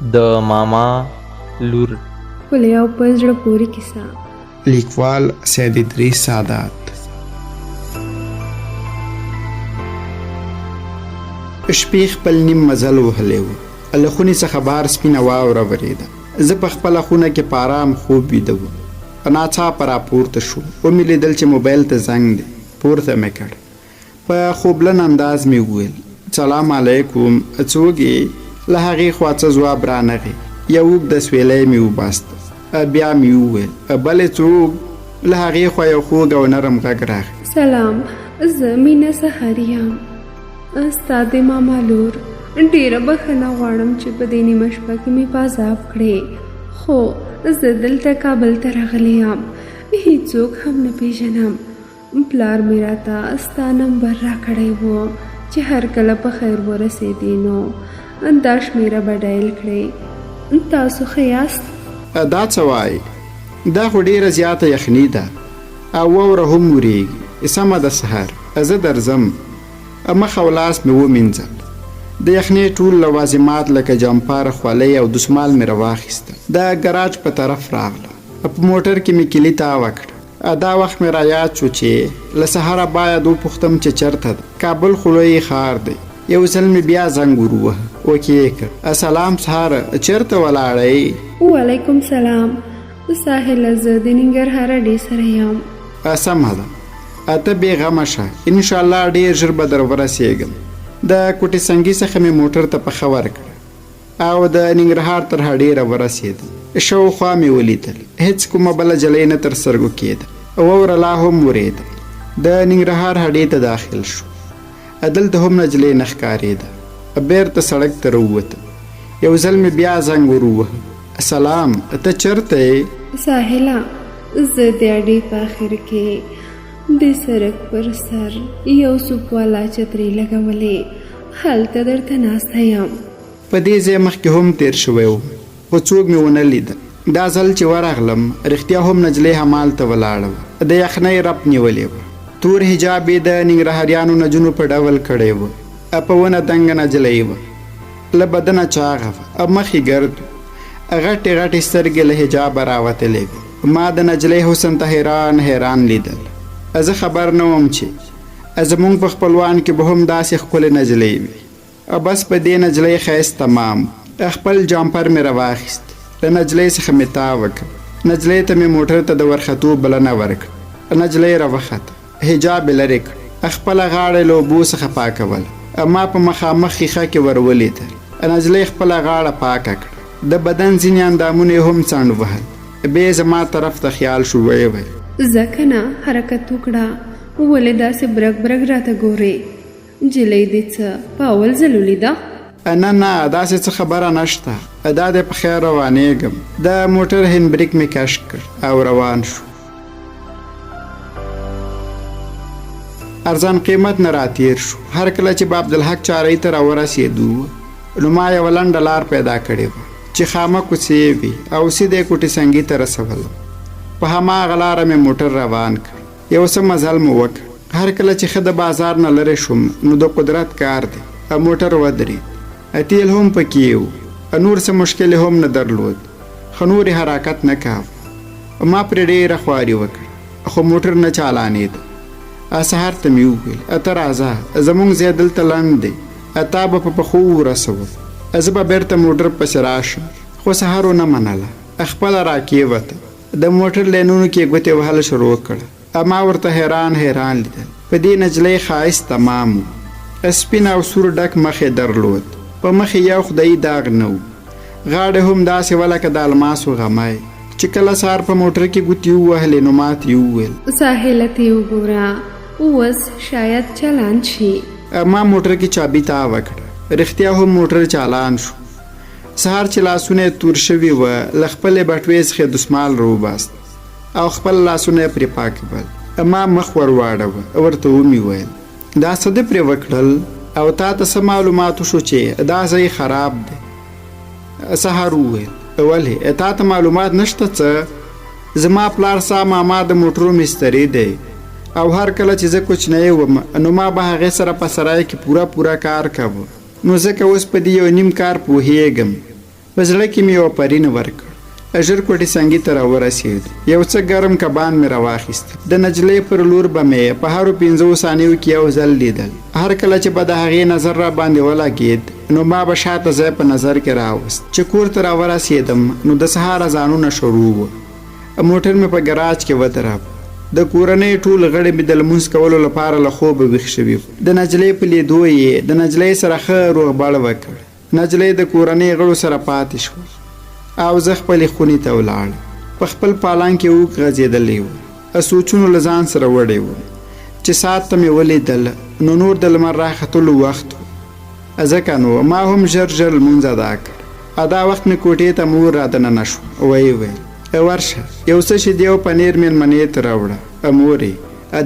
د ماما لور. ولې یو په زړه پورې کیسه. لیکوال سید ادریس سادات. شپې خپل نیم مزل وهلی و. له خونې څخه بهر سپینه واوره ورېده. زه په خپله خونه کې په ارام خوب ویده وم. ناڅاپه راپورته شوم. ومې لیدل چې موبایل ته زنګ دی. پورته مې کړ. په خوبلن انداز مې وویل سلام علیکم، څوک یې؟ له هغې خوا څه ځواب رانغی. یو اوږده سویلی مې وباسته. بیا مې وویل بلې څوک؟ له هغې خوا یو خوږ او نرم غږ راغی. سلام، زه مینه سهاري یم، ستا د ماما لور. ډېره بخښنه غواړم چې په دې نیمه شپه کې مې په عذاب کړې، خو زه دلته کابل ته راغلی یم، هیڅوک هم نه پیژنم. پلار مې راته ستا نمبر راکړی و چې هر کله په خیر ورسېدې نو دا شمېره به ډایل کړې. تاسو ښه یاست؟ دا څه وایي؟ دا خو ډېره زیاته یخني ده او واوره هم وریږي. سمه ده سهار، زه درځم. مخ او لاس مې ومینځل. د یخنۍ ټول لوازمات لکه جمپر، خولۍ او دسمال مې راواخیسته. د ګراج په طرف راغله. په موټر کې مې کلي تاوه کړه. دا وخت مې را یاد شو چې له سهاره باید وپوښتم چې چېرته ده. کابل خو لوی ښار دی. یو ځل مې بیا زنګ ورووهه. وکې کړ سلام سهاره، چېرته ولاړئ؟ وعلیکم سلام، ساحله زه د ننګرهار اډې سره یم. سمه ده، ته بېغمه شه، انشاءالله ډېر ژر به در ورسېږم. د کوټې سنګي څخه مې موټر ته پښه ورکړه او د ننګرهار تر هډې راورسېدم. شاوخوا مې ولیدل، هېڅ کومه بله جلۍ نه تر سترګو کېده. واوره لا هم ورېده. د ننګرهار هډې ته داخل شو. دلته هم نجلۍ نه ښکارېده. بېرته سړک ته راووتم. یو ځل مې بیا زنګ ورووهه. سلام، ته چېرته یې؟ ساحله، زه د اډې په آخر کې د سړک پر سر یو سوپوالا چترۍ لګولې، هلته درته ناسته یم. په دې ځای مخکې هم تېر شوی وم خو څوک مې ونه لیده. دا ځل چې ورغلم رښتیا هم نجلۍ همالته ولاړه وه. د یخنۍ رپ نیولې وه. تور حجاب یې د ننګرهاریانو نجونو په ډول کړی وه. په ونه دنګه نجلۍ وه. له بدنه چاغه وه او مخ یې ګرد و. غټې غټې سترګې له حجابه راوتلې وې. ما د نجلۍ حسن ته حیران لیدل. زه خبر نه وم چې زموږ په خپلوان کې به هم داسې ښکلې نجلۍ وي. بس په دې نجلۍ ښایست تمام. خپل جامپر مې راواخیست. له نجلۍ څخه مې تاو وکړ. نجلۍ ته مې موټر ته د ورختو بلنه ورکړه. نجلۍ راوخته، حجاب یې لرې کړ، خپله غاړه له اوبو څخه پاکوله. ما په مخامخ ښیښه کې ور ولیدل. نجلۍ خپله غاړه پاکه کړه. د بدن ځینې اندامونه یې هم څنډ وهل. بیا زما طرف ته خیال شو. ویې ویل ځکه نه حرکت وکړه، ولې داسې برګ برګ راته ګورې؟ نجلۍ دې څه په اول ځل ولیده؟ نه داسې څه خبره نشته. دا دی په خیر روانېږم. د موټر هینډ بریک مې کش کړ او روان شو. ارزان قیمت نه راتیر شو. هر کله چې به عبدالحق چارۍ ته راورسېدو نو ما یوه لنډه لار پیدا کړې وه چې خامه کوڅې وي او سیده یې کوټې سنګي ته رسولم. په هماغه لاره مې موټر روان کړ. یو څه مزل مو وکړ. هر کله چې ښه د بازار نه لرې شوم نو د قدرت کار دی. موټر ودرېد. تیل هم پکې و. نور څه مشکل هم نه درلود. ښه نور حرکت نه کاوه. ما پرې ډېره خواري وکړه خو موټر نه چالانېده. سهار ته مې وویل ته راځه، زموږ ځای دلته لنډ دی، تا به په پښو ورسوم. زه به بېرته موټر پسې راشم. خو سهار ونه منله. خپله راکېوته. د موټر لینونو کې ګوتې وهل شروع کړه. ما ورته حیران لیدل. په دې نجلۍ ښایست تمام و. سپین او سور ډک مخ یې درلود. په مخ یې یو خدایي داغ نه و. غاړې هم داسې وه لکه د الماسو غمی. چې کله سهار په موټر کې ګوتې ووهلې نو ما ته یې وویل ساحله ته یې وګوره، اوس شاید چالان شي. ما موټر کې چابي تاوه کړه. رښتیا هم موټر چالان شو. سهار چې لاسونه یې تور شوي وه له خپلې بټوې څخه دسمال راوباست او خپل لاسونه یې پرې پاک کړل. ما مخ ور واړوه. ورته ومې ویل دا څه دې پرې وکړل او تا ته څه معلوماتو شو چې دا ځای خراب دی؟ سهار وویل ولې تا ته معلومات نشته څه؟ زما پلار سا ماما د موټرو مستري دی او هر کله چې زه کوچنی وم نو ما به هغې سره په سرای کې پوره کار کوه. نو ځکه اوس په دې یو نیم کار پوهیږم. په زړه کې مې یو پرین ورکړ. ژر کوټې څنګي ته راورسېد. یو څه ګرم کبان مې راواخیست. د نجلۍ پر لور به مې په هرو 15 ثانیو کې یو ځل لیدل. هر کله چې به د هغې نظر را باندې ولګېد نو ما به شاته ځای په نظر کې راوست. چې کور ته راورسېدم نو د سهار اذانونه شروع وو. موټر مې په ګراج کې ودراوه. د کورنۍ ټول غړي مې د لمونځ کولو لپاره له خوبه ویښ شوي وو. د نجلۍ په لیدو یې د نجلۍ سره ښه روغبړ وکړ. نجلۍ د کورنۍ غړو سره پاتې شوه او زه خپلې خونې ته ولاړم. په خپل پالان کې اوږد غځېدلی و. سوچونو له ځان سره وړی وم چې ساعت ته مې ولیدل نو نور د لمر راختلو وخت و. ځکه نو ما هم ژر ژر لمونځ ادا کړ. ادا وخت مې کوټې ته مور را دننه شوه. ویې ویل ورشه یو څه شیدې او پنیر مېلمنې ته راوړه. مورې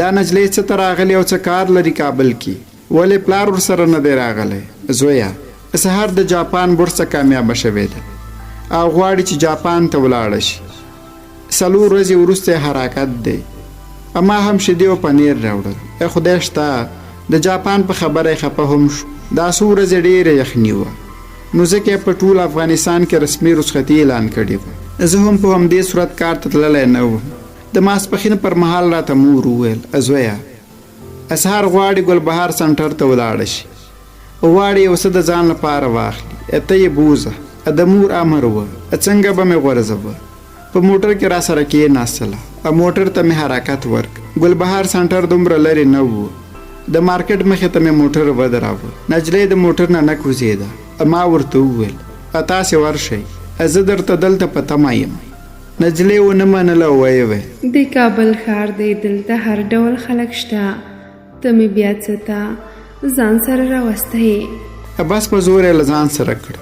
دا نجلۍ څه ته راغلې او څه کار لري کابل کې؟ ولې پلار ورسره نه دی راغلی؟ زویه سهار د جاپان بورسه کامیابه شوې ده او غواړي چې جاپان ته ولاړه شي. 4 ورځې وروسته حرکت دی. اما هم شیدې او پنیر راوړل. خدای شته د جاپان په خبره خفه هم شو. دا 4 ورځې ډېره یخني وه نو ځکه په ټول افغانستان کې رسمي رخصتي اعلان کړې وه. زه هم په همدې صورت کار ته تللی نه وم. د ماسپښین پر مهال راته مور وویل زویه سهار غواړي ګلبهار سنټر ته ولاړه شي. غواړي یو څه د ځان لپاره واخلي. ته یې بوزه. د مور امر و. څنګه به مې غورځوه. په موټر کې را سره کېناستله. موټر ته مې حرکت ورک. ګلبهار سنټر دومره لرې نه و. د مارکیټ مخې ته مې موټر ودراوه. نجلۍ د موټر نه نه کوزېده. ما ورته وویل تاسې ورشئ زه درته دلته په تمه یم. نجلۍ ونه منله. ویې ویل د کابل ښار دی دلته هر ډول خلک شته. ته مې بیا څه ته ځان سره راوستی. بس په زور یې له ځان سره کړ.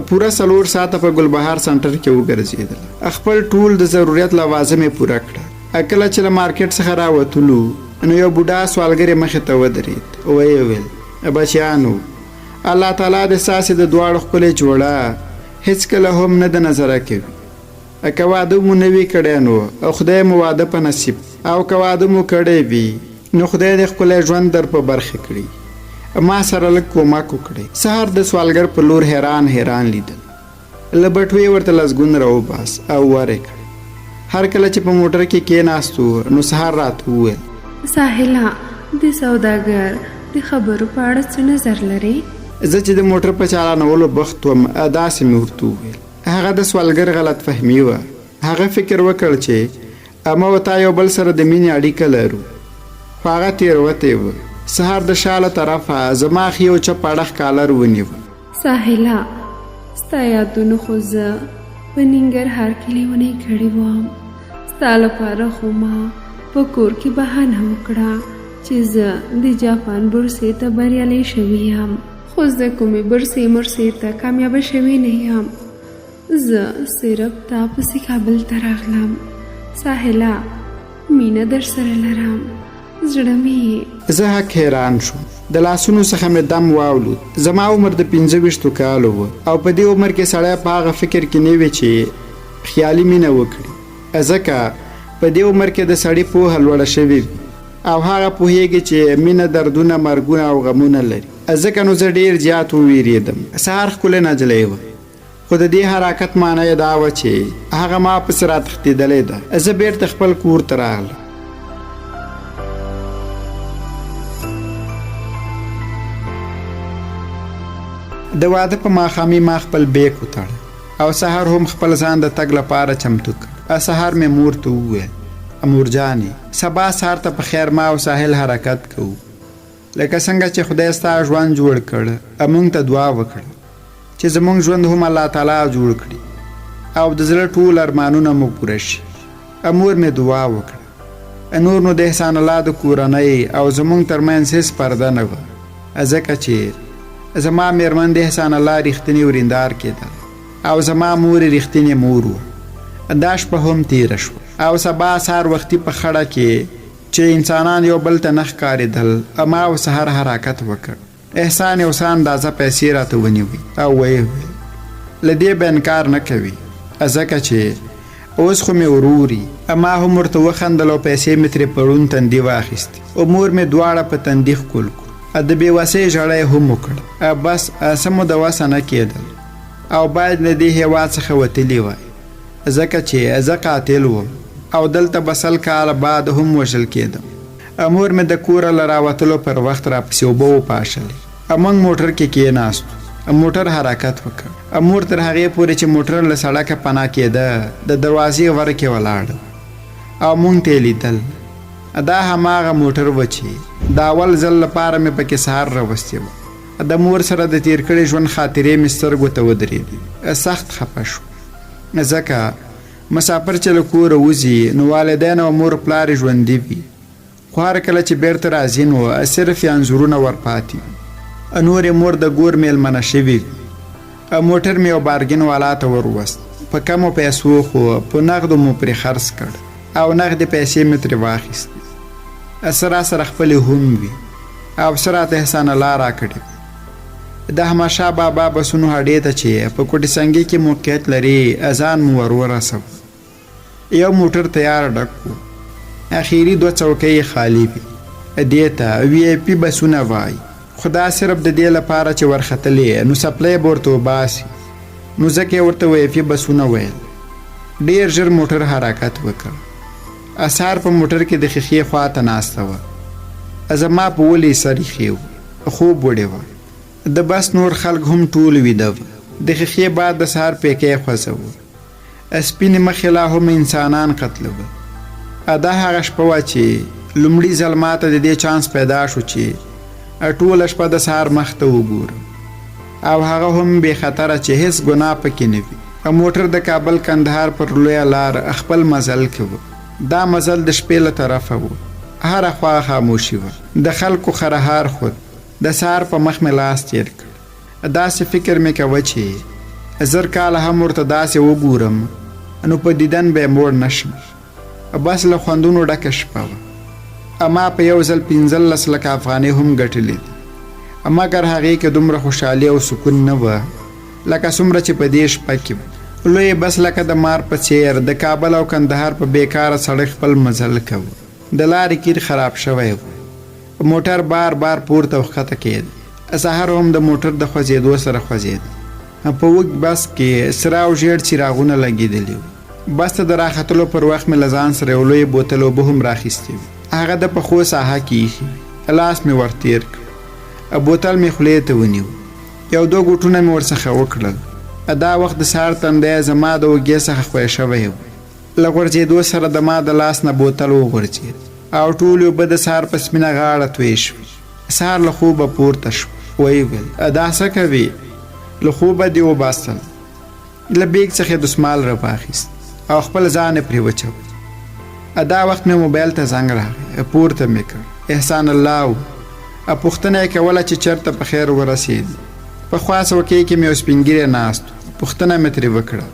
پوره 4 ساعته په ګلبهار سنټر کې وګرځېدل. خپل ټول د ضرورت لوازم یې پوره کړه. کله چې له مارکیټ څخه راوتلو نو یو بوډا سوالګرې مخې ته ودرېد. ویې ویل بچیانو الله تعالی د ستاسې د دواړو ښکلې جوړه هېڅکله هم نه د نظره کوي. که واده مو نه وي کړی نو خدای مو واده په نصیب او که واده مو کړی وي نو خدای دې ښکلی ژوند در په برخه کړي. ما سره لږ کومک وکړئ. سهار د سوالګر په لور حیران لیدل. له بټوې ورته لسګون راوباس او ورې کړ. هر کله چې په موټر کې کېناستو نو سهار راته وویل ساحله د سوداګر د خبرو په اړه څه نظر لرې؟ زه چې د موټر په چالانولو بخت وم داسې مې ورته وویل. هغه د سوالګر غلط فهمي وه. هغه فکر وکړ چې ما و تا یو بل سره د مینې اړیکه لرو. خو هغه تېروتې وه. سهار د شاله طرفه زما خې یو چپ اړخ کالر ونیو. ساحله ستا یادونو خو زه په ننګرهار کې لیونی کړې وم. ستا لپاره خو ما په کور کې بهانه وکړه چې زه د جاپان بورسې ته بریالی شوې یم. خو زه کومې بورسې مرسې ته کامیابه شوې نه یم. زه صرف تا پسې کابل ته راغلم. ساحله مینه در سره لرم. زړه مې زه حق حیران شوم. د لاسونو څخه مې دم واولود. زما عمر د 25 کالو و او په دې عمر کې سړی په هغه فکر کې نه وي چې خیالي مینه وکړي. ځکه په دې عمر کې د سړي پوهه لوړه شوې وي او هغه پوهیږي چې مینه دردونه مرګونه او غمونه لري. ځکه نو زه ډېر زیات وویرېدم. سهار ښکلې نجلۍ وه خو د دې حرکت معنی یې دا وه چې هغه ما پسې راتښتېدلې ده. زه بېرته خپل کور ته راغلم. د واده په ماښامي ما خپل بیک وتړ او سهار هم خپل ځان د تګ لپاره چمتو کړ. سهار مې مور ته وویل مور جانې سبا سهار ته په خیر ما او ساحل حرکت کوو. لکه څنګه چې خدای ستا ژوند جوړ کړ موږ ته دعا وکړه چې زموږ ژوند هم الله تعالی جوړ کړي او د زړه ټول ارمانونه مو پوره شي. مور مې دعا وکړه. نور نو د احسان الله د کورنۍ او زموږ ترمنځ هېڅ پرده نه وه. ځکه چې زما میرمن د احسان الله رښتینی وریندار کېدل او زما مور رښتینې مور وه. دا شپه هم تیره شوه او سبا سهار وختي په خړه کې چې انسانان یو بل ته نه ښکارېدل ما او سهار حرکت وکړ. احسان یو څه اندازه پیسې راته ونیوي او ویې ویل له دې به انکار نه کوي ځکه چې اوس خو مې وروري. ما هم ورته وخندل او پیسې مې ترې پړون تندي واخیستې او مور مې دواړه په تندي ښکل کړو. د بېوسۍ ژړی هم وکړ. بس څه مو د وسه نه کېدل او باید له دې هېواد څخه وتلی وای، ځکه چې زه قاتل وم او دلته به 100 کاله بعد هم وژل کېدم. مور مې د کوره له راوتلو پر وخت راپسې اوبه وپاشلې. موږ موټر کې کېناستو. موټر حرکت وکړ. مور تر هغې پورې چې موټر له سړکه پناه کېده د دروازې غوره کې ولاړه او موږ ته یې لیدل. دا هماغه موټر و چې د اول ځل لپاره مې پکې سهار راوستې وه. د مور سره د تیر کړي ژوند خاطرې مې سترګو ته ودرېدې. سخت خفه شو، ځکه مسافر چې له کوره وځي نو والدین او مور پلار یې ژوندي وي، خو هر کله چې بیرته راځي نو صرف یې انځورونه ورپاتې وي. نور یې مور د ګور میلمنه شوي وي. موټر مې یو بارګین والا ته وروست. په کمو پیسو خو په نغدو مو پرې خرڅ کړ او نغدې پیسې مې ترې واخیستې. سراسره خپلې هم وي او څه راته احسان الله راکړې. د احمدشاه بابا بسونو هډې ته چې په کوټې سنګي کې موقعیت لري اذان مو ورسو. یو موټر تیار ډک و. اخیری 2 څوکۍ خالی وي. دې ته VIP بسونه وایي، خو دا صرف د دې لپاره چې ورختلې نو سپلی به ورته وباسي، نو ځکه یې ورته VIP بسونه ویل. ډېر ژر موټر حرکت وکړ. اثار په موټر کې د ښیښې خواته ناسته وه. زما په ولې سر ایښی و، خوب وړی وه. د بس نور خلک هم ټول ویده وه. د ښیښې بعد د سهار پیکی خوځوه. سپینې مخې لا هم انسانان قتلوه. دا هغه شپه وه چې لومړي ځل ماته د دې چانس پیدا شو چې ټوله شپه د سهار مخ ته وګورم، او هغه هم بې خطره چې هیڅ ګناه پکې نه وي. موټر د کابل کندهار پر لویه لار خپل مزل کې و. دا مزل د شپې له طرفه و. هره خوا خاموشي وه. د خلکو خرهار خود د سهار په مخ مې لاس تیر کړ. داسې فکر مې کوه چې 1000 کاله هم ورته داسې وګورم نو په دیدن به یې موړ نه شم. بس له خوندونو ډکه شپه وه. ما په یو ځل 15 لکه افغانۍ هم ګټلې دي، مګر هغې کې دومره خوشحالي او سکون نه وه لکه څومره چې په دې شپه کې وه. لوی بس لکه د مار په څیر د کابل او کندهار په بیکاره سړک خپل مزل کوه. د لارې کیر خراب شوی و. موټر بار بار پورته او ښکته کېده. سهار هم د موټر د خوځېدو سره خوځېده. په اوږد بس کې سره او ژیړ څراغونه لګېدلي وو. بس ته د راختلو پر وخت مې له ځان سره یو لوی بوتل اوبه هم راخیستې وې. هغه د پخو ساحه کې ایښي وې. لاس مې ورتېر کړ. بوتل مې خولې ته ونیو. 1-2 غوټونه مې ورڅخه وکړل. دا وخت د سهار تندی زما د اوږې څخه خوی شوی و. له غورځېدو سره د ما د لاس نه بوتل وغورځېد او ټول اوبه د سهار په سپینه غاړه توی شوې. سهار له خوبه پورته شو. ویې ویل دا څه کوې؟ له خوبه دې وباسل. له بیګ څخه دسمال راواخیست او خپل ځان یې پرې وچوه. دا وخت مې موبایل ته زنګ راغی. پورته مې کړ. احسان الله و. پوښتنه یې کوله چې چېرته په خیر ورسېدي. په خوا څوکۍ کې مې یو سپین ږیری ناست و. پوښتنه مې ترې وکړه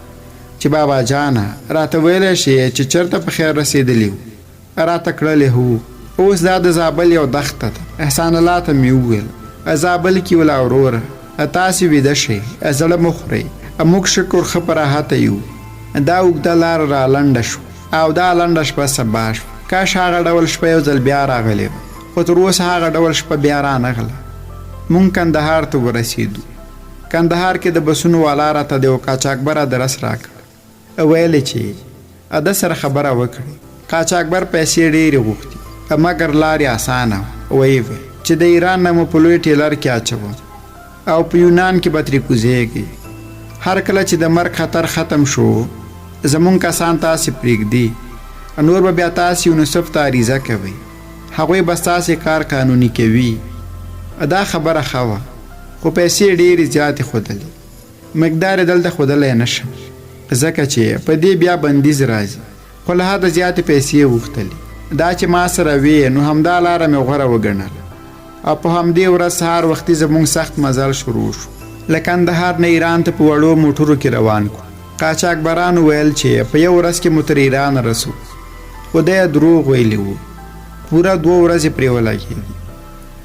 چې بابا جانه راته ویلی شي چې چېرته په خیر رسېدلي وو؟ راته کړلې هو. اوس دا د زابل یو دښته ده. احسان الله ته مې وویل زابل کې ولا وروره تاسې ویده شئ، زړه مه خورئ، موږ شکر ښه په راحته یو. دا اوږده لاره را لنډه شوه او دا لنډه شپه سبا شوه. کاش هغه ډول شپه یو ځل بیا راغلې وه، خو تر اوسه هغه ډول شپه بیا رانغله. مونږ کندهار ته ورسېدو. کندهار کې د بسونو والا راته د یو قاچاقبر ادرس راکړ. ویلې چې ده سره خبره وکړي. قاچاقبر پیسې ډېرې غوښتي مګر لارې اسانه وه. ویې ویل چې د ایران نه مو په لوی ټیلر کې اچوم او په یونان کې به ترې کوزېږي. هر کله چې د مرګ خطر ختم شو زمونږ کسان تاسې پرېږدي، نور به بیا تاسې یونیسف ته عریضه کوئ، هغوی به ستاسې کار قانوني کوي. دا خبره ښه وه، خو پیسې ډېرې زیاتې ښودلې. مقدار یې دلته ښودلی نه شم ځکه چې په دې بیا بندیز راځي، خو له حده زیاتې پیسې غوښتلې. دا چې ما سره وې نو همدا لاره مې غوره وګڼله او په همدې ورځ سهار وختي زموږ سخت مزل شروع شو. له کندهار نه ایران ته په وړو موټرو کې روان کړو. قاچاقبرانو ویل چې په یو ورځ کې مو تر ایران رسو، خو دی دروغ ویلي وو. پوره 2 ورځې پرې ولګېدې.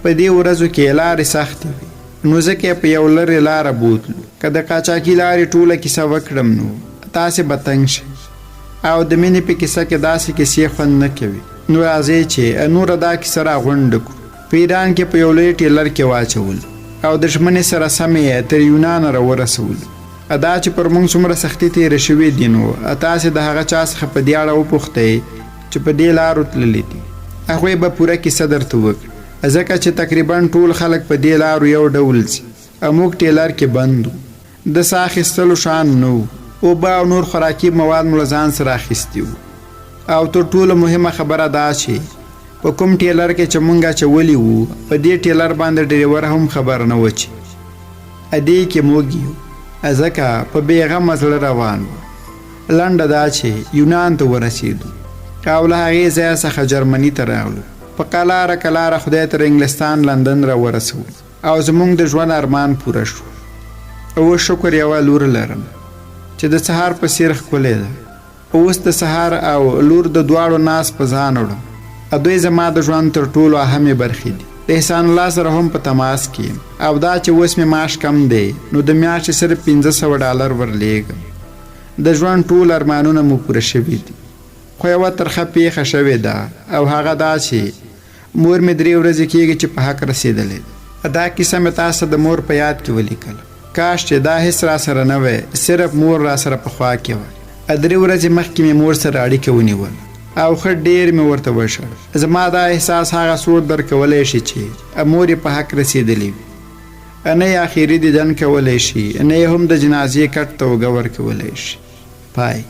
په دې ورځو کې لارې سختې وې نو ځکه په یو لرې لاره بوتلو. که د قاچاقي لارې ټوله کیسه وکړم نو تاسې به تنګ شئ او د مینې په کیسه کې داسې کیسې خوند نه کوي. نو راځئ چې نوره دا کیسه راغونډه کړو. په ایران کې په یو لوی ټیلر کې واچول او دښمنې سره سمې تر یونان راورسول. ادا چې پر موږ څومره سختي تېره شوې دي نو تاسې د هغه چا څخه په دې اړه وپوښتئ چې په دې لارو تللی دي. هغوی به پوره کیسه درته وکړي، ځکه چې تقریبا ټول خلک په دې لارو یو ډول ځي. موږ ټیلر کې بند وو، د ساه اخیستلو شان نه وو، اوبه او نور خوراکي مواد مو له ځان سره اخیستي وو. او تر ټولو مهمه خبره دا چې په کوم ټیلر کې چې مونږ اچولي وو په دې ټیلر باندې ډریور هم خبر نه و چې ادې کې موږ یو، ځکه په بېغمه زړه روان وو. لنډه دا چې یونان ته ورسېدو او له هغې ځایه څخه جرمني ته راغلو. په قلاره قلاره خدای تر انګلستان لندن را ورسولو او زمونږ د ژوند ارمان پوره شو. اوس شکر یوه لور لرم چې د سهار په څېر ښکلې ده. اوس د سهار او لور د دواړو ناز په ځان وړم. دوی زما د ژوند تر ټولو اهمې برخې دي. د احسان الله سره هم په تماس کې یم او دا چې اوس مې معاش کم دی نو د میاشتې صرف $500 ورلیږم. د ژوند ټول ارمانونه مو پوره شوي دي. خو یوه ترخه پیښه شوې ده او هغه دا چې مور مې 3 ورځې کېږي چې په حق رسېدلې ده. دا کیسه مې تاسو د مور په یاد کې ولیکله. کاش چې دا هیڅ را سره نه وی، صرف مور را سره په خوا کې وه. 3 ورځې مخکې مې مور سره اړیکه ونیول او ښه ډېر مې ورته وشړ. زما دا احساس هغه څوک درکولی شي چې مور یې په حق رسېدلې وي. نه یې آخري دیدن کولی شي، نه یې هم د جنازې کټ ته اوږه ورکولی شي. پای.